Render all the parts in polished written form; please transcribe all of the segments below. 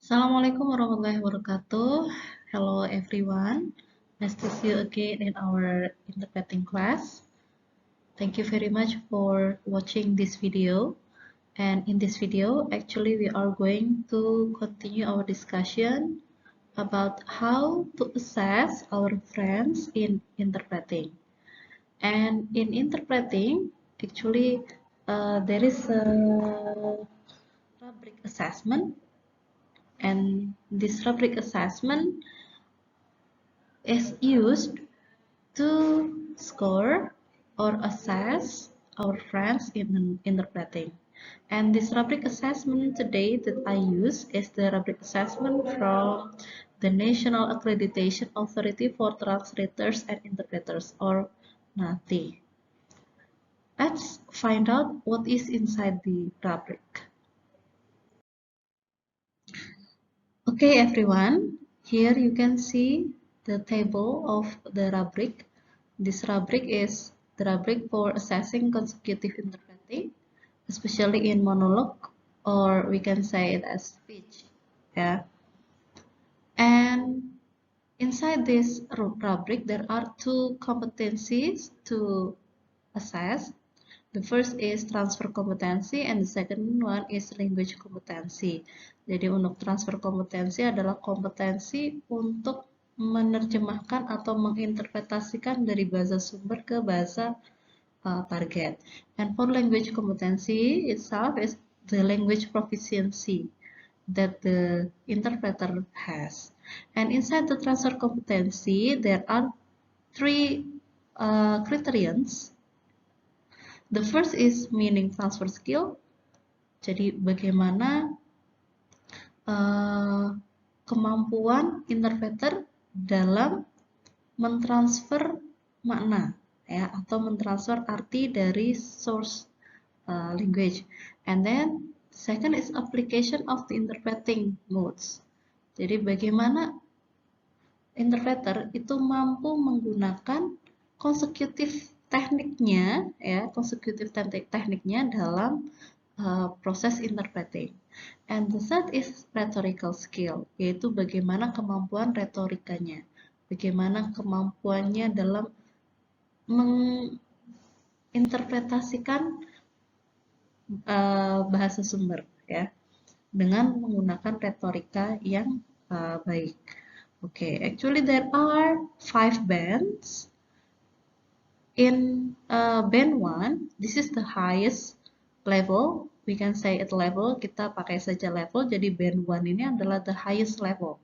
Assalamualaikum warahmatullahi wabarakatuh. Hello everyone. Nice to see you again in our interpreting class. Thank you very much for watching this video. And in this video, actually we are going to continue our discussion about how to assess our friends in interpreting. And in interpreting, actually there is a rubric assessment, and this rubric assessment is used to score or assess our friends in interpreting. And this rubric assessment today that I use is the rubric assessment from the National Accreditation Authority for Translators and Interpreters, or NATI. Let's find out what is inside the rubric. Okay everyone, here you can see the table of the rubric. This rubric is the rubric for assessing consecutive interpreting, especially in monologue, or we can say it as speech. Yeah. And inside this rubric, there are two competencies to assess. The first is transfer kompetensi and the second one is language kompetensi. Jadi untuk transfer kompetensi adalah kompetensi untuk menerjemahkan atau menginterpretasikan dari bahasa sumber ke bahasa target. And for language kompetensi itself is the language proficiency that the interpreter has. And inside the transfer competency, there are three criterions. The first is meaning transfer skill. Jadi bagaimana kemampuan interpreter dalam mentransfer makna, ya, atau mentransfer arti dari source language. And then second is application of the interpreting modes. Jadi bagaimana interpreter itu mampu menggunakan consecutive tekniknya, ya, consecutive tekniknya dalam proses interpreting. And the third is rhetorical skill, yaitu bagaimana kemampuan retorikanya, bagaimana kemampuannya dalam menginterpretasikan bahasa sumber, ya, dengan menggunakan retorika yang baik. Okay, actually there are 5 bands. In band 1, this is the highest level. We can say it level, kita pakai saja level, jadi band 1 ini adalah the highest level.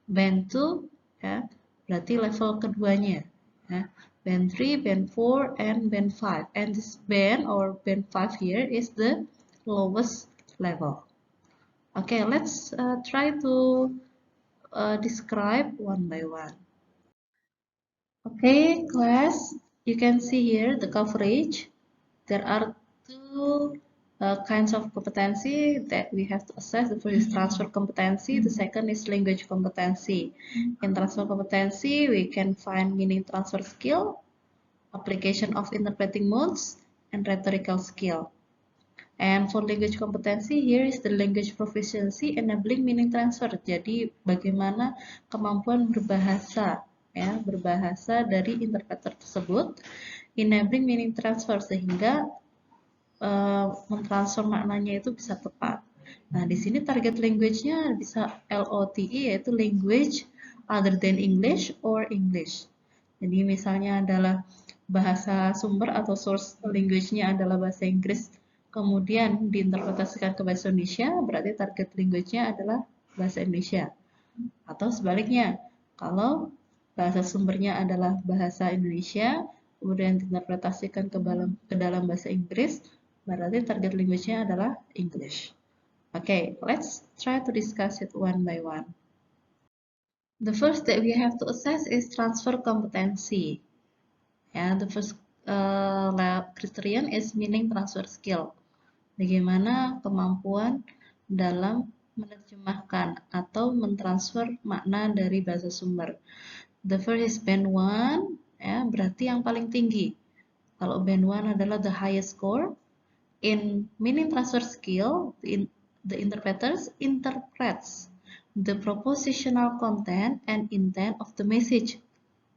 Band 2, ya, berarti level keduanya. Ya. Band 3, band 4, and band 5. And this band or band 5 here is the lowest level. Okay, let's try to describe one by one. Okay, class, you can see here the coverage. There are two kinds of competency that we have to assess. The first is transfer competency, the second is language competency. In transfer competency, we can find meaning transfer skill, application of interpreting modes, and rhetorical skill. And for language competency, here is the language proficiency enabling meaning transfer. Jadi bagaimana kemampuan berbahasa, ya, berbahasa dari interpreter tersebut, enabling meaning transfer sehingga mentransfer maknanya itu bisa tepat. Nah, di sini target language-nya bisa LOTE, yaitu language other than English or English. Jadi misalnya adalah bahasa sumber atau source language-nya adalah bahasa Inggris, kemudian diinterpretasikan ke bahasa Indonesia, berarti target language-nya adalah bahasa Indonesia. Atau sebaliknya, kalau bahasa sumbernya adalah bahasa Indonesia, kemudian diinterpretasikan ke dalam bahasa Inggris, berarti target language-nya adalah English. Okay, let's try to discuss it one by one. The first that we have to assess is transfer competency. Yeah, the first criterion is meaning transfer skill. Bagaimana kemampuan dalam menerjemahkan atau mentransfer makna dari bahasa sumber. The first is band 1, ya, berarti yang paling tinggi. Kalau band 1 adalah the highest score. In meaning transfer skill, the interpreters interprets the propositional content and intent of the message.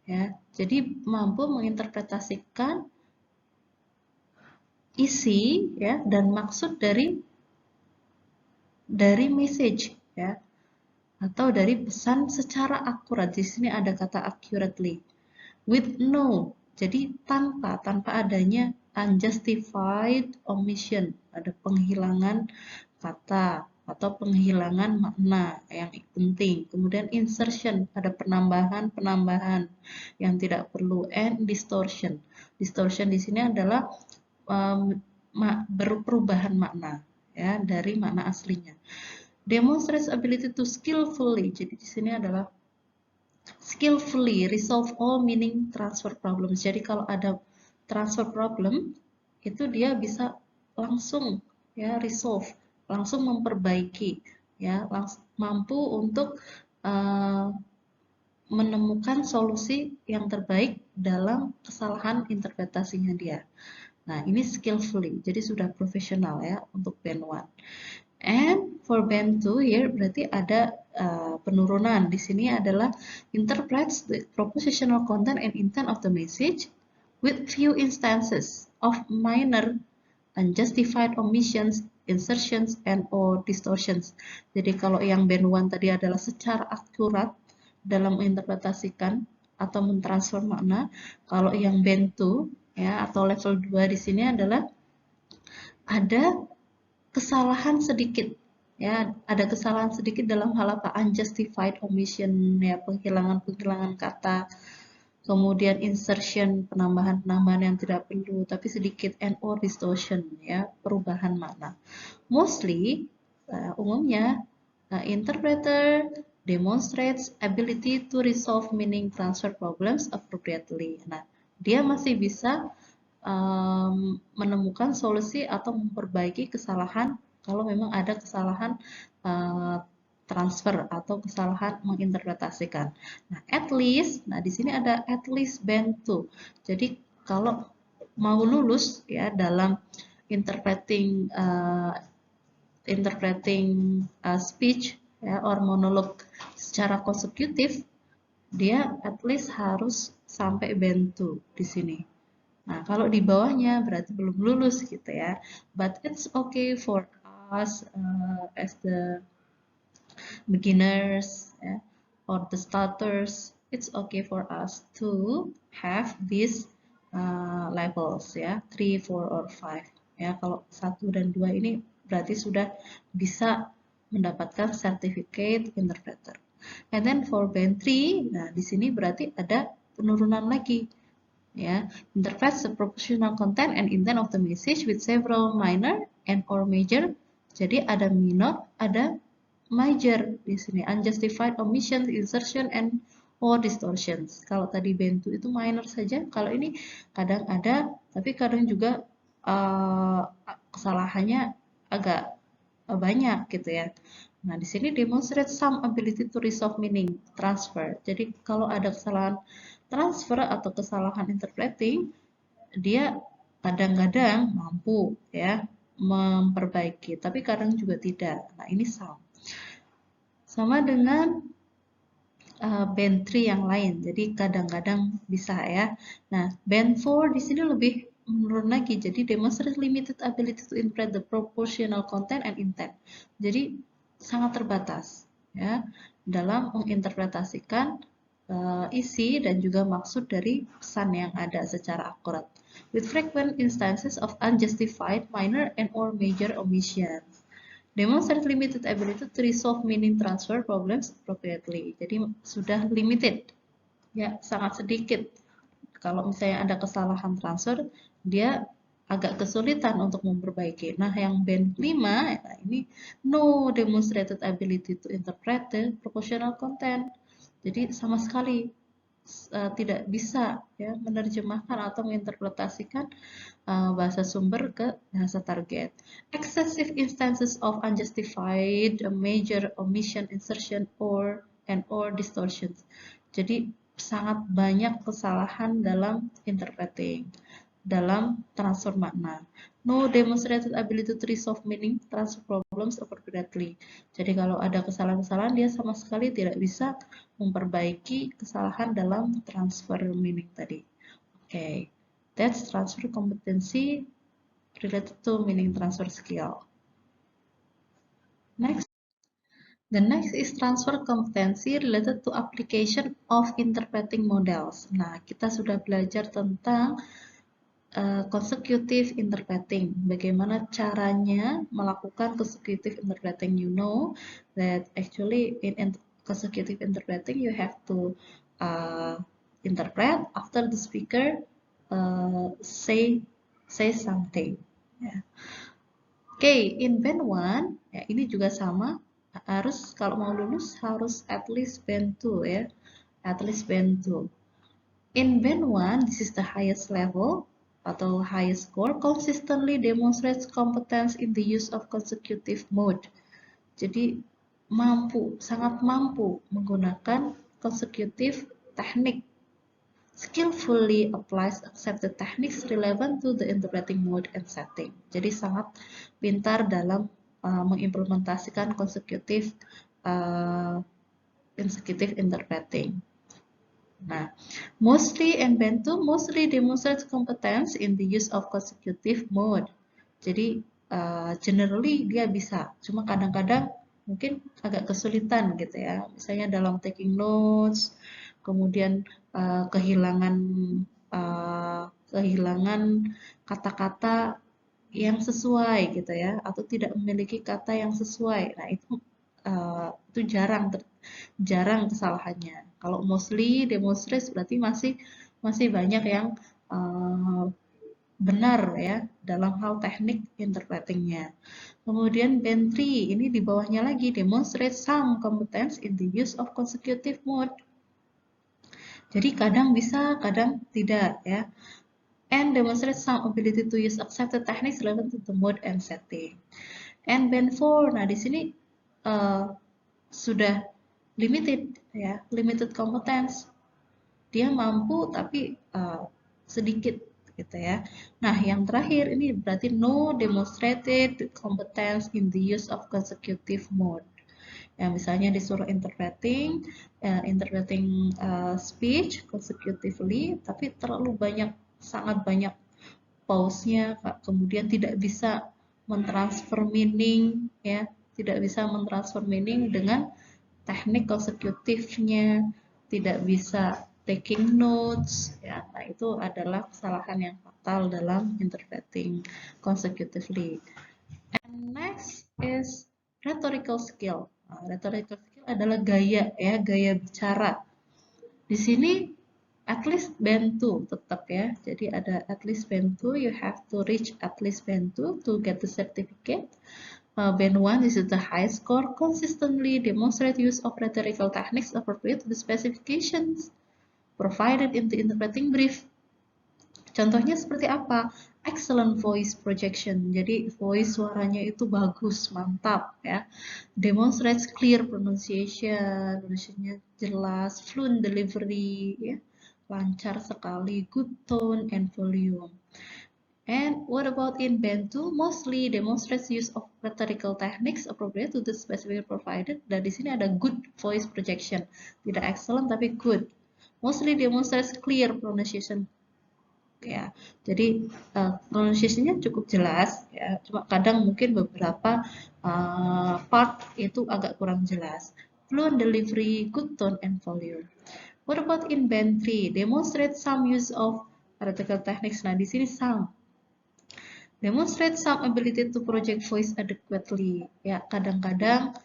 Ya, jadi mampu menginterpretasikan isi ya dan maksud dari message ya atau dari pesan secara akurat. Di sini ada kata accurately. With no, jadi tanpa adanya unjustified omission, ada penghilangan kata atau penghilangan makna yang penting. Kemudian insertion, ada penambahan yang tidak perlu, and distortion. Distortion di sini adalah perubahan makna ya dari makna aslinya. Demonstrates ability to skillfully. Jadi di sini adalah skillfully resolve all meaning transfer problems. Jadi kalau ada transfer problem itu dia bisa langsung ya resolve, langsung memperbaiki ya, mampu untuk menemukan solusi yang terbaik dalam kesalahan interpretasinya dia. Nah, ini skillfully. Jadi sudah profesional ya untuk band 1. And for band 2 here berarti ada penurunan. Di sini adalah interprets the propositional content and intent of the message with few instances of minor unjustified omissions, insertions, and or distortions. Jadi kalau yang band 1 tadi adalah secara akurat dalam menginterpretasikan atau mentransfer makna, kalau yang band 2 ya atau level 2 di sini adalah ada kesalahan sedikit ya, ada kesalahan sedikit dalam hal apa? Unjustified omission ya, penghilangan kata, kemudian insertion, penambahan yang tidak perlu tapi sedikit, and or distortion ya, perubahan makna. Mostly umumnya interpreter demonstrates ability to resolve meaning transfer problems appropriately. Nah, dia masih bisa menemukan solusi atau memperbaiki kesalahan kalau memang ada kesalahan transfer atau kesalahan menginterpretasikan. Nah, at least, di sini ada at least band 2. Jadi kalau mau lulus ya dalam interpreting speech ya or monolog secara konsekutif, dia at least harus sampai band 2 di sini. Nah, kalau di bawahnya berarti belum lulus gitu ya. But it's okay for us as the beginners or the starters. It's okay for us to have these levels ya, 3, 4, or 5. Ya, kalau 1 dan 2 ini berarti sudah bisa mendapatkan certificate interpreter. And then for band 3, nah di sini berarti ada penurunan lagi. Ya, interprets the propositional content and intent of the message with several minor and or major. Jadi ada minor, ada major di sini. Unjustified omissions, insertion, and or distortions. Kalau tadi band 2 itu minor saja, kalau ini kadang ada, tapi kadang juga kesalahannya agak banyak gitu ya. Nah, di sini demonstrate some ability to resolve meaning transfer. Jadi kalau ada kesalahan transfer atau kesalahan interpreting, dia kadang-kadang mampu ya memperbaiki, tapi kadang juga tidak. Nah, ini sama dengan band 3 yang lain. Jadi kadang-kadang bisa ya. Nah, band 4 di sini lebih menurun lagi. Jadi demonstrate limited ability to interpret the propositional content and intent. Jadi sangat terbatas ya dalam menginterpretasikan isi dan juga maksud dari pesan yang ada secara akurat. With frequent instances of unjustified minor and or major omissions. Demonstrate limited ability to resolve meaning transfer problems appropriately. Jadi sudah limited, ya sangat sedikit. Kalau misalnya ada kesalahan transfer, dia agak kesulitan untuk memperbaiki. Nah, yang band 5, nah ini no demonstrated ability to interpret the propositional content. Jadi sama sekali tidak bisa ya menerjemahkan atau menginterpretasikan bahasa sumber ke bahasa target. Excessive instances of unjustified major omission, insertion, and or distortions. Jadi sangat banyak kesalahan dalam interpreting. dalam transfer makna. No demonstrated ability to resolve meaning transfer problems appropriately. Jadi kalau ada kesalahan-kesalahan, dia sama sekali tidak bisa memperbaiki kesalahan dalam transfer meaning tadi. Okay, that's transfer competency related to meaning transfer skill. Next. The next is transfer competency related to application of interpreting models. Nah, kita sudah belajar tentang consecutive interpreting. Bagaimana caranya melakukan consecutive interpreting? You know that actually in consecutive interpreting you have to interpret after the speaker say something. Yeah. Oke, in band 1 ya ini juga sama, harus kalau mau lulus harus at least band 2 ya. At least band 2. In band 1, this is the highest level atau highest score, consistently demonstrates competence in the use of consecutive mode. Jadi mampu, sangat mampu menggunakan consecutive teknik. Skillfully applies accepted techniques relevant to the interpreting mode and setting. Jadi sangat pintar dalam mengimplementasikan consecutive interpreting. Nah, mostly and band 2 mostly demonstrates competence in the use of consecutive mode. Jadi generally dia bisa, cuma kadang-kadang mungkin agak kesulitan gitu ya. Misalnya dalam taking notes, kemudian kehilangan kata-kata yang sesuai gitu ya, atau tidak memiliki kata yang sesuai. Nah itu jarang kesalahannya. Kalau mostly demonstrates berarti masih banyak yang benar ya dalam hal teknik interpretingnya. Kemudian band 3 ini di bawahnya lagi demonstrate some competence in the use of consecutive mode. Jadi kadang bisa, kadang tidak ya. And demonstrate some ability to use accepted techniques relevant to the mode and setting. And band 4, nah di sini sudah limited ya, limited competence. Dia mampu tapi sedikit gitu ya. Nah, yang terakhir ini berarti no demonstrated competence in the use of consecutive mode. Ya, misalnya disuruh interpreting speech consecutively, tapi terlalu banyak, sangat banyak pause-nya, kemudian tidak bisa mentransfer meaning, ya, tidak bisa mentransfer meaning dengan teknik konsekutifnya, tidak bisa taking notes, ya. Nah, itu adalah kesalahan yang fatal dalam interpreting consecutively. And next is rhetorical skill. Nah, rhetorical skill adalah gaya ya, gaya bicara. Di sini at least band 2 tetap ya. Jadi ada at least band 2, you have to reach at least band 2 to get the certificate. Band 1 is the high score, consistently demonstrate use of rhetorical techniques appropriate to the specifications provided in the interpreting brief. Contohnya seperti apa? Excellent voice projection. Jadi voice suaranya itu bagus, mantap ya. Demonstrates clear pronunciation, pronunciation-nya jelas, fluent delivery ya. Lancar sekali, good tone and volume. And what about in band 2? Mostly demonstrates use of rhetorical techniques appropriate to the specific provided. Dan di sini ada good voice projection. Tidak excellent tapi good. Mostly demonstrates clear pronunciation. Ya, jadi pronunciation-nya cukup jelas ya, cuma kadang mungkin beberapa part itu agak kurang jelas. Fluent delivery, good tone and volume. What about in band 3? Demonstrate some use of rhetorical techniques. Nah, di sini some. Demonstrate some ability to project voice adequately. Ya, kadang-kadang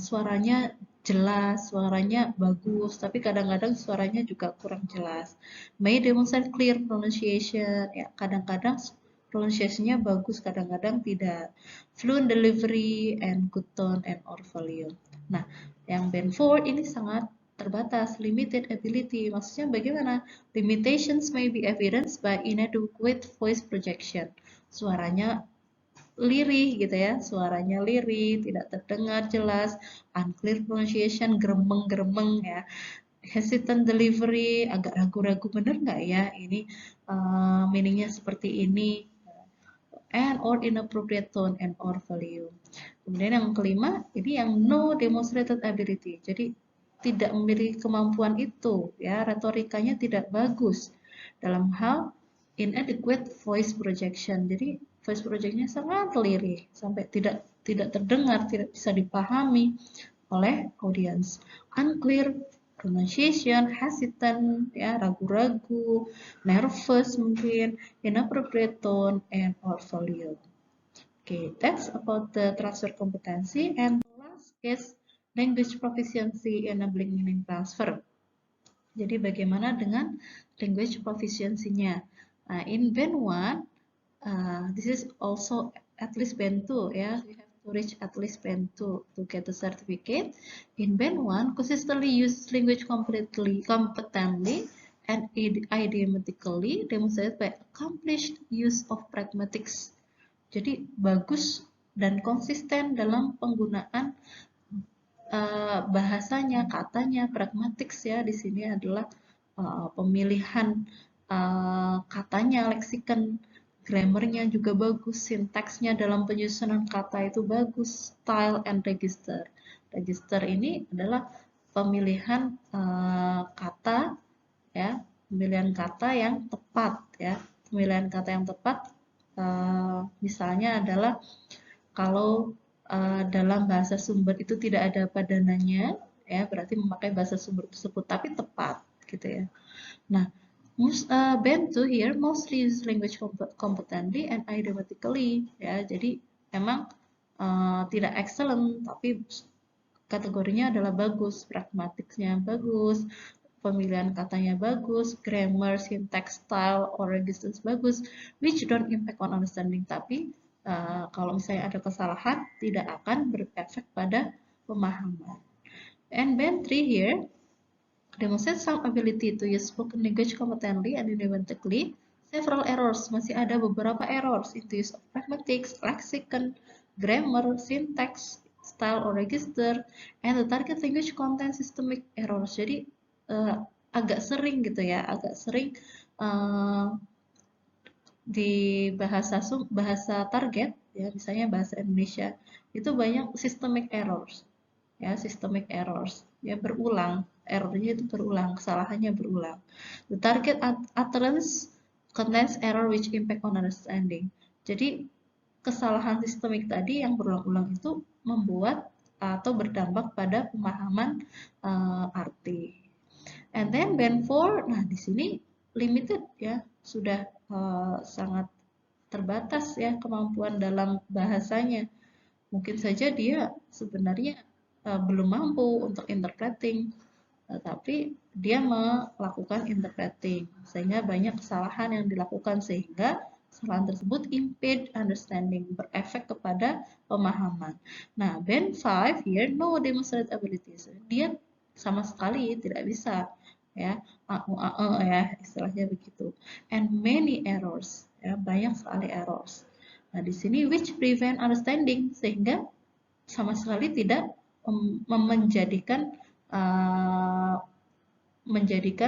suaranya jelas, suaranya bagus, tapi kadang-kadang suaranya juga kurang jelas. May demonstrate clear pronunciation, ya kadang-kadang pronunciation-nya bagus, kadang-kadang tidak. Fluent delivery and good tone and or volume. Nah, yang band 4 ini sangat terbatas, limited ability. Maksudnya bagaimana? Limitations may be evidenced by inadequate voice projection. Suaranya lirih gitu ya, suaranya lirih, tidak terdengar jelas, unclear pronunciation, geremeng-geremeng ya. hesitant delivery, agak ragu-ragu bener nggak ya ini meaningnya seperti ini, and or inappropriate tone and or value. Kemudian yang kelima, ini yang no demonstrated ability. Jadi tidak memiliki kemampuan itu, ya, retorikanya tidak bagus dalam hal inadequate voice projection. Jadi voice projectnya sangat lirih sampai tidak terdengar, tidak bisa dipahami oleh audience. Unclear pronunciation, hesitant, ya, ragu-ragu, nervous mungkin, inappropriate tone, and or value. Okay, that's about the transfer competency. And the last is language proficiency enabling meaning transfer. Jadi bagaimana dengan language proficiency-nya? In Band 1, this is also at least Band 2, ya. We have to reach at least Band 2 to get the certificate. In Band 1, consistently use language competently and idiomatically demonstrated by accomplished use of pragmatics. Jadi bagus dan konsisten dalam penggunaan bahasanya, katanya, pragmatics ya. Di sini adalah pemilihan katanya, leksikon, grammarnya juga bagus, sintaksnya dalam penyusunan kata itu bagus, style and register. Register ini adalah pemilihan kata, ya, pemilihan kata yang tepat, ya, pemilihan kata yang tepat. Misalnya adalah kalau dalam bahasa sumber itu tidak ada padanannya, ya, berarti memakai bahasa sumber tersebut tapi tepat, gitu ya. Nah, Band 2 here mostly use language competently and idiomatically, ya. Jadi memang tidak excellent tapi kategorinya adalah bagus, pragmatiknya bagus, pemilihan katanya bagus, grammar, syntax, style, or registers bagus, which don't impact on understanding. Tapi kalau misalnya ada kesalahan, tidak akan berefek pada pemahaman. And Band 3 here demonstrate some ability to use spoken language competently and idiomatically. Several errors, masih ada beberapa errors in the use of pragmatics, lexicon, grammar, syntax, style or register, and the target language content systemic errors. Jadi agak sering gitu ya, agak sering di bahasa target ya, misalnya bahasa Indonesia itu banyak systemic errors, ya, systemic errors ya, berulang, errornya itu berulang, kesalahannya berulang. The target utterance contains error which impact on understanding. Jadi kesalahan sistemik tadi yang berulang-ulang itu membuat atau berdampak pada pemahaman arti. And then Band 4, nah di sini limited ya, sudah sangat terbatas ya kemampuan dalam bahasanya. Mungkin saja dia sebenarnya belum mampu untuk interpreting, tapi dia melakukan interpreting sehingga banyak kesalahan yang dilakukan, sehingga kesalahan tersebut impede understanding, berefek kepada pemahaman. Nah, Band 5 here no demonstrated abilities. Dia sama sekali tidak bisa ya, ya, istilahnya begitu. And many errors, ya, banyak sekali errors. Nah, di sini which prevent understanding, sehingga sama sekali tidak menjadikan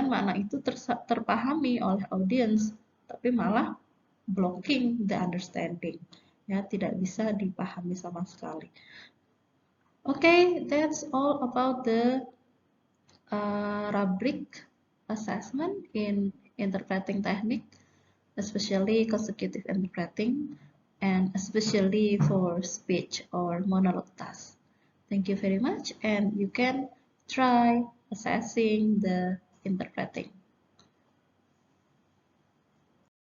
makna itu terpahami oleh audience, tapi malah blocking the understanding, ya, tidak bisa dipahami sama sekali. Okay, that's all about the rubric assessment in interpreting technique, especially consecutive interpreting, and especially for speech or monologue tasks. Thank you very much, and you can try assessing the interpreting.